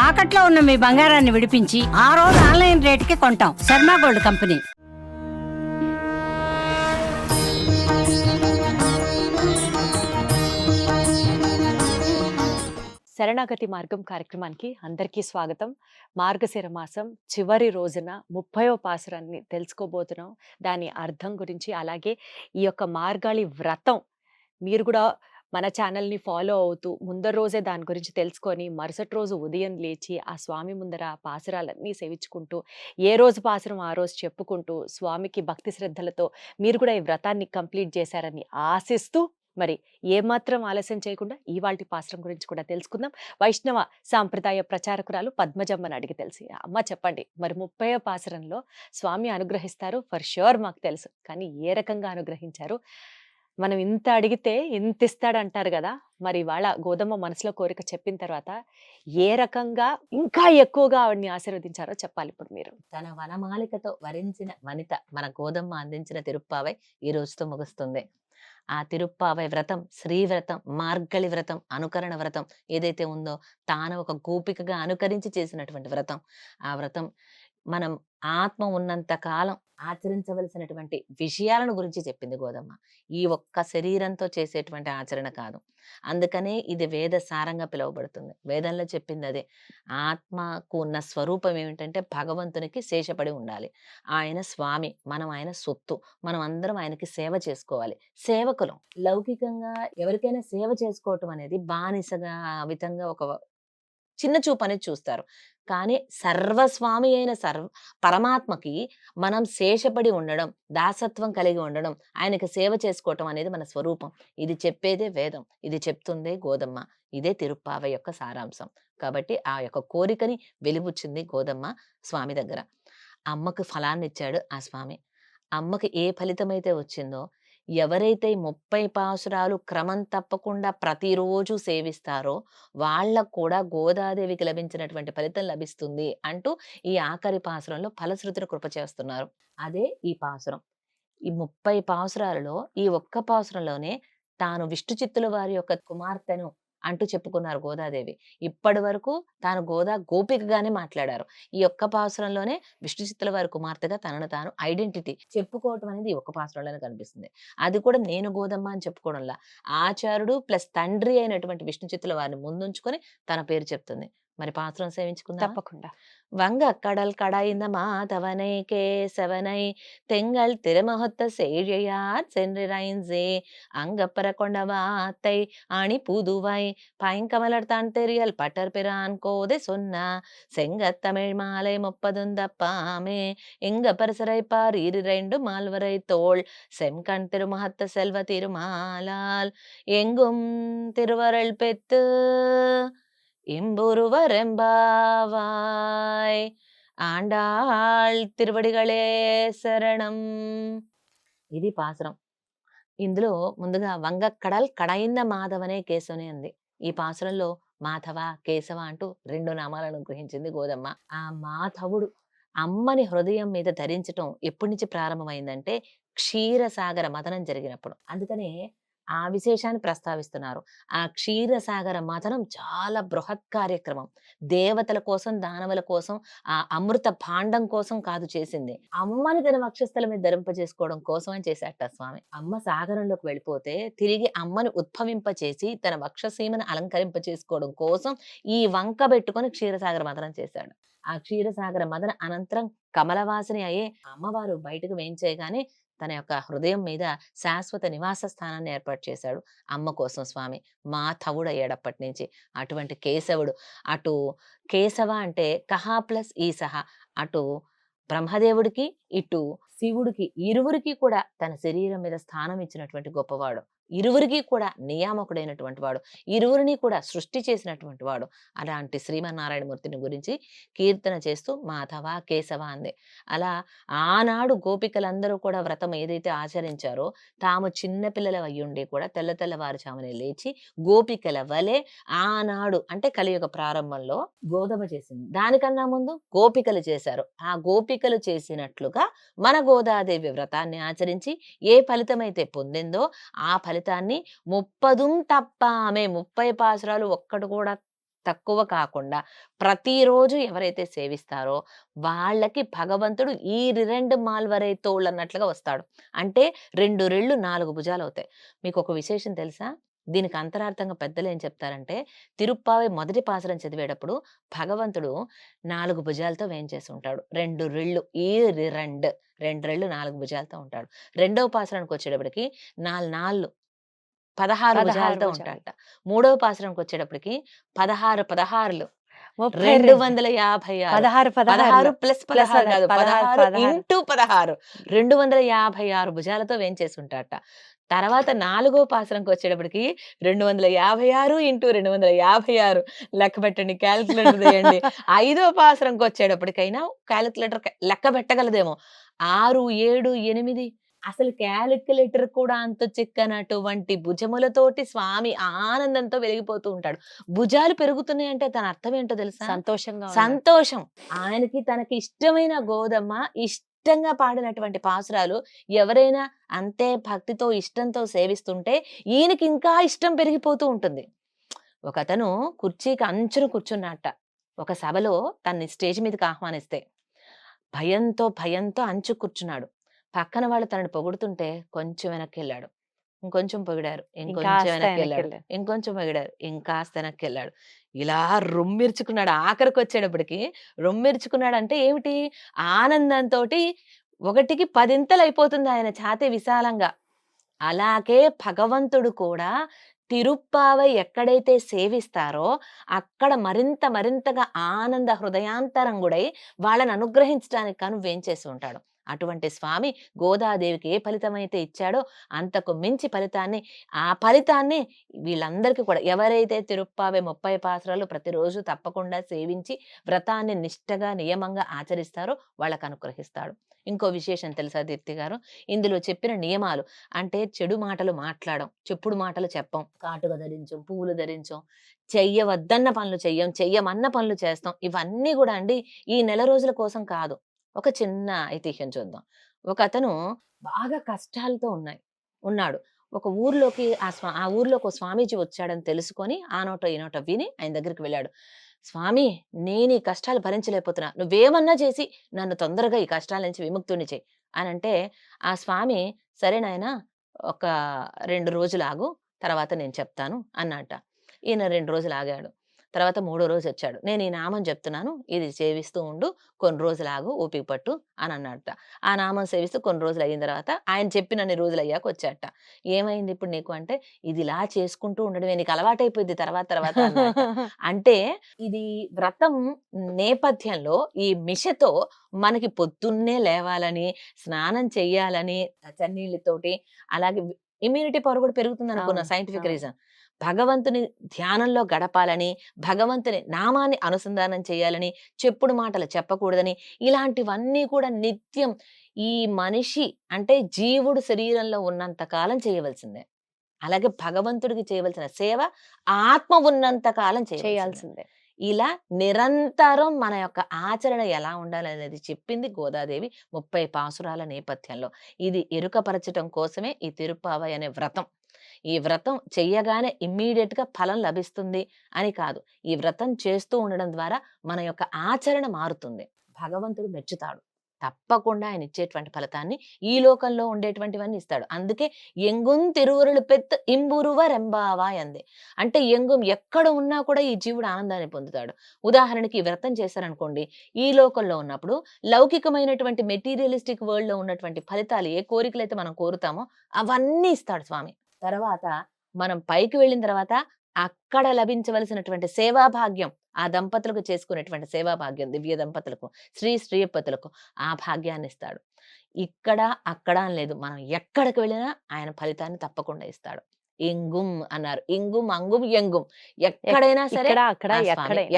తాకట్లో ఉన్న మీ బంగారాన్ని విడిపించి ఆ రోజు ఆన్లైన్ రేటుకి కొంటాం. Sharma gold company. శరణాగతి మార్గం కార్యక్రమానికి అందరికీ స్వాగతం. మార్గశిర మాసం చివరి రోజున 30వ పాసురాన్ని తెలుసుకోబోతున్నాం. దాని అర్థం గురించి, అలాగే ఈ యొక్క మార్గాళి వ్రతం మీరు కూడా మన ఛానల్ని ఫాలో అవుతూ ముందర రోజే దాని గురించి తెలుసుకొని మరుసటి రోజు ఉదయం లేచి ఆ స్వామి ముందర పాసురాలన్నీ సేవించుకుంటూ ఏ రోజు పాసురం ఆ రోజు చెప్పుకుంటూ స్వామికి భక్తి శ్రద్ధలతో మీరు కూడా ఈ వ్రతాన్ని కంప్లీట్ చేశారని ఆశిస్తూ, మరి ఏమాత్రం ఆలస్యం చేయకుండా ఇవాల్టి పాసురం గురించి కూడా తెలుసుకుందాం. వైష్ణవ సాంప్రదాయ ప్రచారకురాలు పద్మజమ్మని అడిగి తెలిసి, అమ్మ చెప్పండి, మరి 30వ పాసురంలో స్వామి అనుగ్రహిస్తారు ఫర్ ష్యూర్ మాకు తెలుసు, కానీ ఏ రకంగా అనుగ్రహించారు? మనం ఇంత అడిగితే ఇంత ఇస్తాడంటారు కదా, మరి ఇవాళ గోదమ్మ మనసులో కోరిక చెప్పిన తర్వాత ఏ రకంగా ఇంకా ఎక్కువగా ఆవిడ్ని ఆశీర్వదించారో చెప్పాలి ఇప్పుడు మీరు. తన వనమాలికతో వరించిన వనిత మన గోదమ్మ అందించిన తిరుప్పావై ఈ రోజుతో ముగుస్తుంది. ఆ తిరుప్పావై వ్రతం, శ్రీవ్రతం, మార్గళి వ్రతం, అనుకరణ వ్రతం ఏదైతే ఉందో తాను ఒక గోపికగా అనుకరించి చేసినటువంటి వ్రతం. ఆ వ్రతం మనం ఆత్మ ఉన్నంత కాలం ఆచరించవలసినటువంటి విషయాలను గురించి చెప్పింది గోదమ్మ. ఈ ఒక్క శరీరంతో చేసేటువంటి ఆచరణ కాదు. అందుకనే ఇది వేద సారంగా పిలువబడుతుంది. వేదంలో చెప్పింది అదే. ఆత్మకు ఉన్న స్వరూపం ఏమిటంటే భగవంతునికి శేషపడి ఉండాలి. ఆయన స్వామి, మనం ఆయన సొత్తు, మనం అందరం ఆయనకి సేవ చేసుకోవాలి. సేవకులం. లౌకికంగా ఎవరికైనా సేవ చేసుకోవటం అనేది బానిసగా ఆ విధంగా ఒక చిన్న చూపు అనేది చూస్తారు. కానీ సర్వస్వామి అయిన పరమాత్మకి మనం శేషపడి ఉండడం, దాసత్వం కలిగి ఉండడం, ఆయనకి సేవ చేసుకోవటం అనేది మన స్వరూపం. ఇది చెప్పేదే వేదం, ఇది చెప్తుందే గోదమ్మ. ఇదే తిరుప్పావై యొక్క సారాంశం. కాబట్టి ఆ యొక్క కోరికని వెలిబుచ్చింది గోదమ్మ స్వామి దగ్గర. అమ్మకు ఫలాన్ని ఇచ్చాడు ఆ స్వామి. అమ్మకి ఏ ఫలితమైతే వచ్చిందో, ఎవరైతే 30 పాసురాలు క్రమం తప్పకుండా ప్రతిరోజు సేవిస్తారో వాళ్ళకు కూడా గోదాదేవికి లభించినటువంటి ఫలితం లభిస్తుంది అంటూ ఈ ఆఖరి పాసురంలో ఫలశ్రుతిని కృప చేస్తున్నారు. అదే ఈ పాసురం. ఈ 30 పాసురాలలో ఈ ఒక్క పాసురంలోనే తాను విష్ణు చిత్తుల వారి యొక్క కుమార్తెను అంటూ చెప్పుకున్నారు గోదాదేవి. ఇప్పటి వరకు తాను గోపికగానే మాట్లాడారు. ఈ ఒక్క పాసురంలోనే విష్ణు చిత్తుల వారి కుమార్తెగా తనను తాను ఐడెంటిటీ చెప్పుకోవటం అనేది ఈ ఒక్క పాసురంలోనే కనిపిస్తుంది. అది కూడా నేను గోదమ్మ అని చెప్పుకోవడంలా, ఆచార్యుడు ప్లస్ తండ్రి అయినటువంటి విష్ణు చిత్తుల వారిని ముందుంచుకొని తన పేరు చెప్తుంది. మరి పాసురం సేవించుకుందాం తప్పకుండా. வங்க கடல் கடைந்த மாதவனை கேசவனை தெங்கள் திருமகத்த செய்யார் சென்றிரைஞ்சே அங்கப்பற கொண்ட வாத்தை அணி புதுவை பைங்கமலர் தான் தெரியல் பட்டர் பிரான் கோதை சொன்ன செங்கத்தமிழ் மாலை 30 தப்பாமே எங்க பரிசரை பார் 2 மால்வரை தோள் செம்கண் திருமகத்த செல்வ திருமாலால் எங்கும் திருவருள் பெத்து இம்புருவரெம்பாவாய் ఆండాళ్ తిరువడిగళే శరణం. ఇది పాసురం. ఇందులో ముందుగా వంగక్కడల్ కడైంద మాధవనే కేశవనే ఉంది. ఈ పాసురంలో మాధవ, కేశవ అంటూ 2 నామాలను గ్రహించింది గోదమ్మ. ఆ మాధవుడు అమ్మని హృదయం మీద ధరించటం ఎప్పటి నుంచి ప్రారంభమైందంటే క్షీరసాగర మథనం జరిగినప్పుడు. అందుకనే ఆ విశేషాన్ని ప్రస్తావిస్తున్నారు. ఆ క్షీరసాగర మథనం చాలా బృహత్ కార్యక్రమం. దేవతల కోసం, దానవుల కోసం, ఆ అమృత భాండం కోసం కాదు చేసింది, అమ్మని తన వక్షస్థల మీద ధరింపజేసుకోవడం కోసం అని చేశాట స్వామి. అమ్మ సాగరంలోకి వెళ్ళిపోతే తిరిగి అమ్మని ఉద్భవింపచేసి తన వక్షసీమను అలంకరింప చేసుకోవడం కోసం ఈ వంక పెట్టుకొని క్షీరసాగర మథనం చేశాడు. ఆ క్షీరసాగర మథన అనంతరం కమలవాసిని అయ్యే అమ్మవారు బయటకు వేయించేయగానే తన యొక్క హృదయం మీద శాశ్వత నివాస స్థానాన్ని ఏర్పాటు చేశాడు అమ్మ కోసం స్వామి. మాధవుడు అయ్యాడప్పటి నుంచి. అటువంటి కేశవుడు, అటు కేశవ అంటే కహా ప్లస్ ఈసహ, అటు బ్రహ్మదేవుడికి ఇటు శివుడికి ఇరువురికి కూడా తన శరీరం మీద స్థానం ఇచ్చినటువంటి గొప్పవాడు. ఇరువురికి కూడా నియామకుడైనటువంటి వాడు, ఇరువురిని కూడా సృష్టి చేసినటువంటి వాడు. అలాంటి శ్రీమన్నారాయణమూర్తిని గురించి కీర్తన చేస్తూ మాధవ కేశవ అంది. అలా ఆనాడు గోపికలందరూ కూడా వ్రతం ఏదైతే ఆచరించారో తాము చిన్నపిల్లల అయ్యుండి కూడా తెల్లవారుజామునే లేచి గోపికల వలె ఆనాడు అంటే కలియుగ ప్రారంభంలో గోదమ చేసింది. దానికన్నా ముందు గోపికలు చేశారు. ఆ గోపికలు చేసినట్లుగా మన గోదాదేవి వ్రతాన్ని ఆచరించి ఏ ఫలితమైతే పొందిందో ఆ ఫలితాన్ని 30 తప్ప ఆమె 30 పాసురాలు ఒక్కడు కూడా తక్కువ కాకుండా ప్రతిరోజు ఎవరైతే సేవిస్తారో వాళ్ళకి భగవంతుడు ఈ 2 మాల్వరై తోళ్ళు అన్నట్లుగా వస్తాడు. అంటే 2 రెళ్ళు 4 భుజాలు అవుతాయి. మీకు ఒక విశేషం తెలుసా? దీనికి అంతరార్థంగా పెద్దలు ఏం చెప్తారంటే, తిరుప్పావై మొదటి పాసురం చదివేటప్పుడు భగవంతుడు 4 భుజాలతో వేంచేసి ఉంటాడు. 2 రెళ్ళు ఈ 2 రెళ్ళు 4 భుజాలతో ఉంటాడు. రెండవ పాసురానికి వచ్చేటప్పటికి 4 నాళ్ళు 16 భుజాలతో ఉంటాడట. మూడవ పాసురానికి వచ్చేటప్పటికి 16 16లు 256 16 ప్లస్ 16 కాదు 16 ఇంటూ 16 256 భుజాలతో వేంచేసి ఉంటాడట. తర్వాత 4వ పాసురంకి వచ్చేటప్పటికి 256 ఇంటూ 256 లెక్క పెట్టండి, క్యాలిక్యులేటర్ చేయండి. 5వ పాసురంకి వచ్చేటప్పటికైనా క్యాలిక్యులేటర్ లెక్క పెట్టగలదేమో 6 7 8 అసలు క్యాలిక్యులేటర్ కూడా అంత చిక్కనటువంటి భుజములతోటి స్వామి ఆనందంతో వెలిగిపోతూ ఉంటాడు. భుజాలు పెరుగుతున్నాయి అంటే దాని అర్థం ఏంటో తెలుసా? సంతోషం. ఆయనకి తనకి ఇష్టమైన గోదమ్మ ఇష్టంగా పాడినటువంటి పాసురాలు ఎవరైనా అంతే భక్తితో ఇష్టంతో సేవిస్తుంటే ఈయనకి ఇంకా ఇష్టం పెరిగిపోతూ ఉంటుంది. ఒకతను కుర్చీకి అంచున కూర్చున్నట్ట ఒక సభలో తన్ని స్టేజ్ మీదకి ఆహ్వానిస్తే భయంతో అంచు కూర్చున్నాడు. పక్కన వాళ్ళు తనని పొగుడుతుంటే కొంచెం వెనక్కి వెళ్ళాడు, ఇంకొంచెం పొగిడారు, ఇంకొంచెం వెనక్కి వెళ్ళాడు, ఇంకొంచెం పొగిడారు, ఇంకాస్త వెనక్కి వెళ్ళాడు. ఇలా రొమ్మిర్చుకున్నాడు. ఆఖరికి వచ్చేటప్పటికి రొమ్మిర్చుకున్నాడు అంటే ఏమిటి? ఆనందంతో 1కి 10 అయిపోతుంది ఆయన ఛాతీ విశాలంగా. అలాగే భగవంతుడు కూడా తిరుప్పావై ఎక్కడైతే సేవిస్తారో అక్కడ మరింతగా ఆనంద హృదయాంతరంగుడై వాళ్ళని అనుగ్రహించడానికి కాను వేంచేసి ఉంటాడు. అటువంటి స్వామి గోదాదేవికి ఏ ఫలితమైతే ఇచ్చాడో అంతకు మించి ఆ ఫలితాన్ని వీళ్ళందరికీ కూడా ఎవరైతే తిరుప్పావై 30 పాసురాలు ప్రతిరోజు తప్పకుండా సేవించి వ్రతాన్ని నిష్టగా నియమంగా ఆచరిస్తారో వాళ్ళకు అనుగ్రహిస్తాడు. ఇంకో విశేషం తెలుసా దీప్తి గారు? ఇందులో చెప్పిన నియమాలు అంటే చెడు మాటలు మాట్లాడం, చెప్పుడు మాటలు చెప్పం, కాటుక ధరించం, పువ్వులు ధరించం, చెయ్యవద్దన్న పనులు చెయ్యం, చెయ్యమన్న పనులు చేస్తాం. ఇవన్నీ కూడా అండి ఈ నెల రోజుల కోసం కాదు. ఒక చిన్న ఐతిహ్యం చూద్దాం. ఒక అతను బాగా కష్టాలతో ఉన్నాడు. ఒక ఊర్లోకి ఆ ఊర్లోకి ఒక స్వామీజీ వచ్చాడని తెలుసుకొని ఆ నోట ఈ నోట విని ఆయన దగ్గరికి వెళ్ళాడు. స్వామి, నేను ఈ కష్టాలు భరించలేకపోతున్నా, నువ్వేమన్నా చేసి నన్ను తొందరగా ఈ కష్టాల నుంచి విముక్తుని చేయి అని అంటే ఆ స్వామి సరే నాయనా ఒక 2 రోజులు ఆగు, తర్వాత నేను చెప్తాను అన్నట. ఈయన 2 రోజులు ఆగాడు. తర్వాత 3వ రోజు వచ్చాడు. నేను ఈ నామం చెప్తున్నాను, ఇది సేవిస్తూ ఉండు, కొన్ని రోజులు ఆగు, ఓపిక పట్టు అని అన్నట్ట. ఆ నామం సేవిస్తూ కొన్ని రోజులు అయిన తర్వాత ఆయన చెప్పినన్ని రోజులు అయ్యాక వచ్చాట. ఏమైంది ఇప్పుడు నీకు అంటే, ఇది ఇలా చేసుకుంటూ ఉండడమే నీకు అలవాటైపోయింది తర్వాత అంటే ఇది వ్రతం నేపథ్యంలో ఈ మిషతో మనకి పొద్దున్నే లేవాలని, స్నానం చెయ్యాలని, చన్నీళ్ళతోటి, అలాగే ఇమ్యూనిటీ పవర్ కూడా పెరుగుతుంది అనుకున్న సైంటిఫిక్ రీజన్. భగవంతుని ధ్యానంలో గడపాలని, భగవంతుని నామాన్ని అనుసంధానం చేయాలని, చెప్పుడు మాటలు చెప్పకూడదని, ఇలాంటివన్నీ కూడా నిత్యం ఈ మనిషి అంటే జీవుడు శరీరంలో ఉన్నంత కాలం చేయవలసిందే. అలాగే భగవంతుడికి చేయవలసిన సేవ ఆత్మ ఉన్నంత కాలం చేయాల్సిందే. ఇలా నిరంతరం మన యొక్క ఆచరణ ఎలా ఉండాలనేది చెప్పింది గోదాదేవి 30 పాసురాల నేపథ్యంలో. ఇది ఎరుకపరచటం కోసమే ఈ తిరుప్పావై అనే వ్రతం. ఈ వ్రతం చెయ్యగానే ఇమ్మీడియట్ గా ఫలం లభిస్తుంది అని కాదు. ఈ వ్రతం చేస్తూ ఉండడం ద్వారా మన యొక్క ఆచరణ మారుతుంది. భగవంతుడు మెచ్చుతాడు. తప్పకుండా ఆయన ఇచ్చేటువంటి ఫలితాన్ని ఈ లోకంలో ఉండేటువంటివన్నీ ఇస్తాడు. అందుకే ఎంగుం తిరువురులు పెద్ద ఇంబురువ రెంబావా అంది. అంటే ఎంగుం ఎక్కడ ఉన్నా కూడా ఈ జీవుడు ఆనందాన్ని పొందుతాడు. ఉదాహరణకి ఈ వ్రతం చేశారనుకోండి, ఈ లోకంలో ఉన్నప్పుడు లౌకికమైనటువంటి మెటీరియలిస్టిక్ వరల్డ్ లో ఉన్నటువంటి ఫలితాలు ఏ కోరికలు అయితే మనం కోరుతామో అవన్నీ ఇస్తాడు స్వామి. తర్వాత మనం పైకి వెళ్ళిన తర్వాత అక్కడ లభించవలసినటువంటి సేవా భాగ్యం, ఆ దంపతులకు చేసుకునేటువంటి సేవా భాగ్యం, దివ్య దంపతులకు, శ్రీయప్పతులకు ఆ భాగ్యాన్ని ఇస్తాడు. ఇక్కడ అక్కడ అని లేదు, మనం ఎక్కడికి వెళ్ళినా ఆయన ఫలితాన్ని తప్పకుండా ఇస్తాడు. ఇంగుం అన్నారు. ఇంగుం అంగుం ఎంగుం, ఎక్కడైనా సరే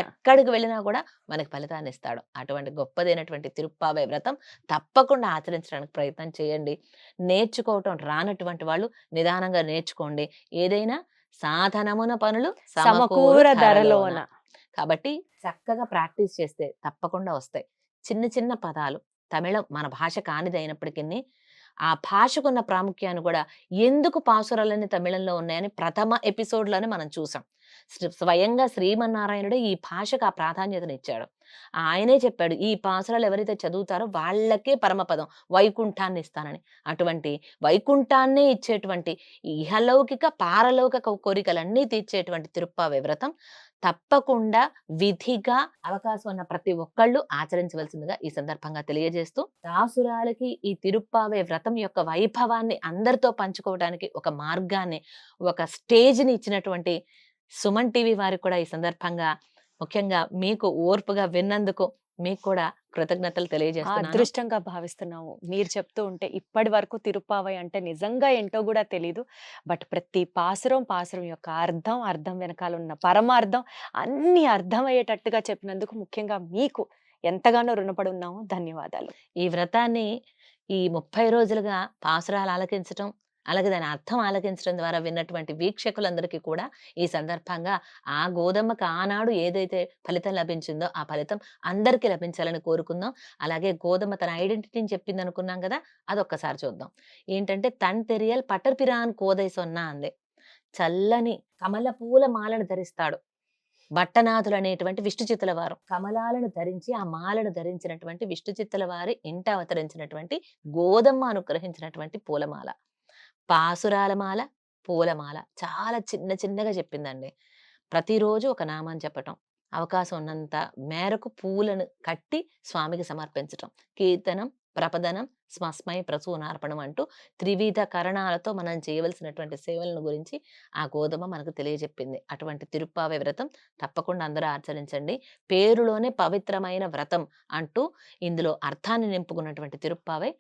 ఎక్కడికి వెళ్ళినా కూడా మనకి ఫలితాన్ని ఇస్తాడు. అటువంటి గొప్పదైనటువంటి తిరుప్పావై వ్రతం తప్పకుండా ఆచరించడానికి ప్రయత్నం చేయండి. నేర్చుకోవటం రానటువంటి వాళ్ళు నిదానంగా నేర్చుకోండి. ఏదైనా సాధనమున పనులు సమకూర ధరలోన. కాబట్టి చక్కగా ప్రాక్టీస్ చేస్తే తప్పకుండా వస్తాయి. చిన్న చిన్న పదాలు, తమిళం మన భాష కానిది అయినప్పటికీ ఆ భాషకున్న ప్రాముఖ్యాన్ని కూడా ఎందుకు పాసురాలన్నీ తమిళంలో ఉన్నాయని ప్రథమ ఎపిసోడ్లోనే మనం చూసాం. స్వయంగా శ్రీమన్నారాయణుడే ఈ భాషకు ఆ ప్రాధాన్యతను ఇచ్చాడు. ఆయనే చెప్పాడు, ఈ పాసురాలు ఎవరైతే చదువుతారో వాళ్ళకే పరమపదం వైకుంఠాన్ని ఇస్తానని. అటువంటి వైకుంఠాన్నే ఇచ్చేటువంటి ఇహలౌకిక పారలౌకిక కోరికలన్నీ తీర్చేటువంటి తిరుప్పావై వ్రతం తప్పకుండా విధిగా అవకాశం ఉన్న ప్రతి ఒక్కళ్ళు ఆచరించవలసిందిగా ఈ సందర్భంగా తెలియజేస్తూ, దాసురాలకి ఈ తిరుప్పావై వ్రతం యొక్క వైభవాన్ని అందరితో పంచుకోవడానికి ఒక మార్గాన్ని, ఒక స్టేజ్ని ఇచ్చినటువంటి సుమన్ టీవీ వారికి కూడా ఈ సందర్భంగా ముఖ్యంగా మీకు ఓర్పుగా విన్నందుకు మీకు కూడా కృతజ్ఞతలు తెలియజేస్తున్నాను. అదృష్టంగా భావిస్తున్నాము. మీరు చెప్తూ ఉంటే ఇప్పటి వరకు తిరుప్పావై అంటే నిజంగా ఏంటో కూడా తెలీదు. బట్ ప్రతి పాసురం యొక్క అర్థం వెనకాల ఉన్న పరమార్థం అన్ని అర్థమయ్యేటట్టుగా చెప్పినందుకు ముఖ్యంగా మీకు ఎంతగానో రుణపడి ఉన్నాము. ధన్యవాదాలు. ఈ వ్రతాన్ని ఈ 30 రోజులుగా పాసురాలు ఆలకించటం, అలాగే దాని అర్థం ఆలకించడం ద్వారా విన్నటువంటి వీక్షకులందరికీ కూడా ఈ సందర్భంగా ఆ గోదమ్మకు ఆనాడు ఏదైతే ఫలితం లభించిందో ఆ ఫలితం అందరికీ లభించాలని కోరుకుందాం. అలాగే గోదమ్మ తన ఐడెంటిటీని చెప్పింది అనుకున్నాం కదా, అదొక్కసారి చూద్దాం. ఏంటంటే, తన్ తెరియల్ పటర్పిరాన్ కోదై సొన్నా అంది. చల్లని కమల పూల మాలను ధరిస్తాడు భట్టనాథులు అనేటువంటి విష్ణు చిత్తుల వారు. కమలాలను ధరించి ఆ మాలను ధరించినటువంటి విష్ణు చిత్తుల వారి ఇంట అవతరించినటువంటి గోదమ్మ అనుగ్రహించినటువంటి పూలమాల, పాసురాల మాల, పూలమాల. చాలా చిన్నగా చెప్పిందండి. ప్రతిరోజు ఒక నామాన్ని చెప్పటం, అవకాశం ఉన్నంత మేరకు పూలను కట్టి స్వామికి సమర్పించటం, కీర్తనం, ప్రపదనం, స్మస్మై ప్రసూనార్పణం అంటూ త్రివిధ కరణాలతో మనం చేయవలసినటువంటి సేవలను గురించి ఆ గోదమ్మ మనకు తెలియజెప్పింది. అటువంటి తిరుప్పావై వ్రతం తప్పకుండా అందరూ ఆచరించండి. పేరులోనే పవిత్రమైన వ్రతం అంటూ ఇందులో అర్థాన్ని నింపుకున్నటువంటి తిరుప్పావై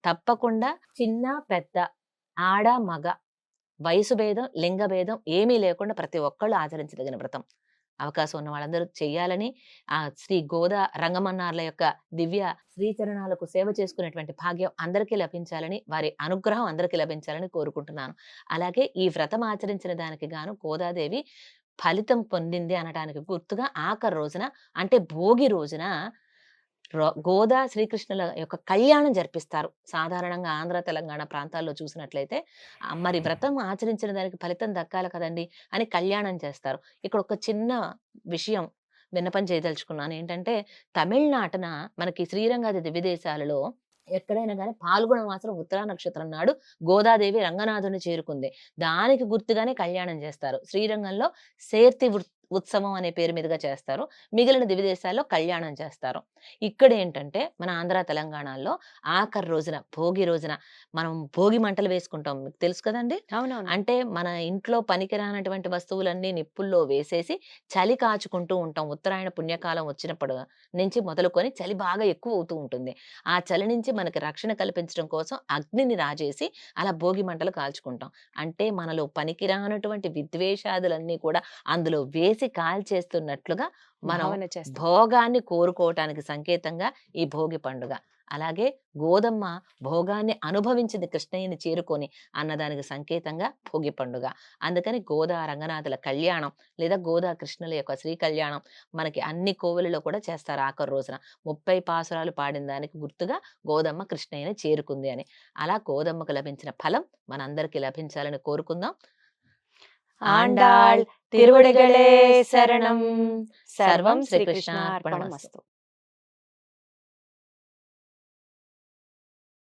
తప్పకుండా చిన్న పెద్ద, ఆడ మగ, వయసు భేదం, లింగ భేదం ఏమీ లేకుండా ప్రతి ఒక్కళ్ళు ఆచరించదగిన వ్రతం. అవకాశం ఉన్న వాళ్ళందరూ చెయ్యాలని, ఆ శ్రీ గోదా రంగమన్నార్ల యొక్క దివ్య శ్రీచరణాలకు సేవ చేసుకునేటువంటి భాగ్యం అందరికీ లభించాలని, వారి అనుగ్రహం అందరికీ లభించాలని కోరుకుంటున్నాను. అలాగే ఈ వ్రతం ఆచరించిన దానికి గాను గోదాదేవి ఫలితం పొందింది అనడానికి గుర్తుగా ఆఖరి రోజున, అంటే భోగి రోజున గోదా శ్రీకృష్ణుల యొక్క కళ్యాణం జరిపిస్తారు. సాధారణంగా ఆంధ్ర తెలంగాణ ప్రాంతాల్లో చూసినట్లయితే మరి వ్రతం ఆచరించిన దానికి ఫలితం దక్కాలి కదండి అని కళ్యాణం చేస్తారు. ఇక్కడ ఒక చిన్న విషయం విన్నపం చేయదలుచుకున్నాను. ఏంటంటే, తమిళనాటన మనకి శ్రీరంగాది దివ్యదేశాలలో ఎక్కడైనా కానీ పాల్గొన మాసం ఉత్తరా నక్షత్రం నాడు గోదాదేవి రంగనాథుని చేరుకుంది. దానికి గుర్తుగానే కళ్యాణం చేస్తారు. శ్రీరంగంలో సేర్తి ఉత్సవం అనే పేరు మీదుగా చేస్తారు. మిగిలిన దివ్యదేశాల్లో కళ్యాణం చేస్తారు. ఇక్కడ ఏంటంటే, మన ఆంధ్ర తెలంగాణలో ఆఖరి రోజున భోగి రోజున మనం భోగి మంటలు వేసుకుంటాం. మీకు తెలుసు కదండి. అవునవును. అంటే మన ఇంట్లో పనికిరానటువంటి వస్తువులన్నీ నిప్పుల్లో వేసేసి చలి కాచుకుంటూ ఉంటాం. ఉత్తరాయణ పుణ్యకాలం వచ్చినప్పుడు నుంచి మొదలుకొని చలి బాగా ఎక్కువ అవుతూ ఉంటుంది. ఆ చలి నుంచి మనకి రక్షణ కల్పించడం కోసం అగ్నిని రాజేసి అలా భోగి మంటలు కాల్చుకుంటాం. అంటే మనలో పనికిరానటువంటి విద్వేషాదులన్నీ కూడా అందులో వేసి కాల్చేస్తున్నట్లుగా మనం భావన చేస్తాం. భోగాన్ని కోరుకోవటానికి సంకేతంగా ఈ భోగి పండుగ. అలాగే గోదమ్మ భోగాన్ని అనుభవించింది కృష్ణయ్యని చేరుకొని అన్నదానికి సంకేతంగా భోగి పండుగ. అందుకని గోదా రంగనాథుల కళ్యాణం లేదా గోదా కృష్ణుల యొక్క శ్రీ కళ్యాణం మనకి అన్ని కోవెలలో కూడా చేస్తారు. ఆఖరి రోజున 30 పాసురాలు పాడిన దానికి గుర్తుగా గోదమ్మ కృష్ణయ్యని చేరుకుంది అని. అలా గోదమ్మకు లభించిన ఫలం మనందరికీ లభించాలని కోరుకుందాం. ఆండాళ్ తిరువడిగళే శరణం. సర్వం శ్రీకృష్ణార్పణమస్తు.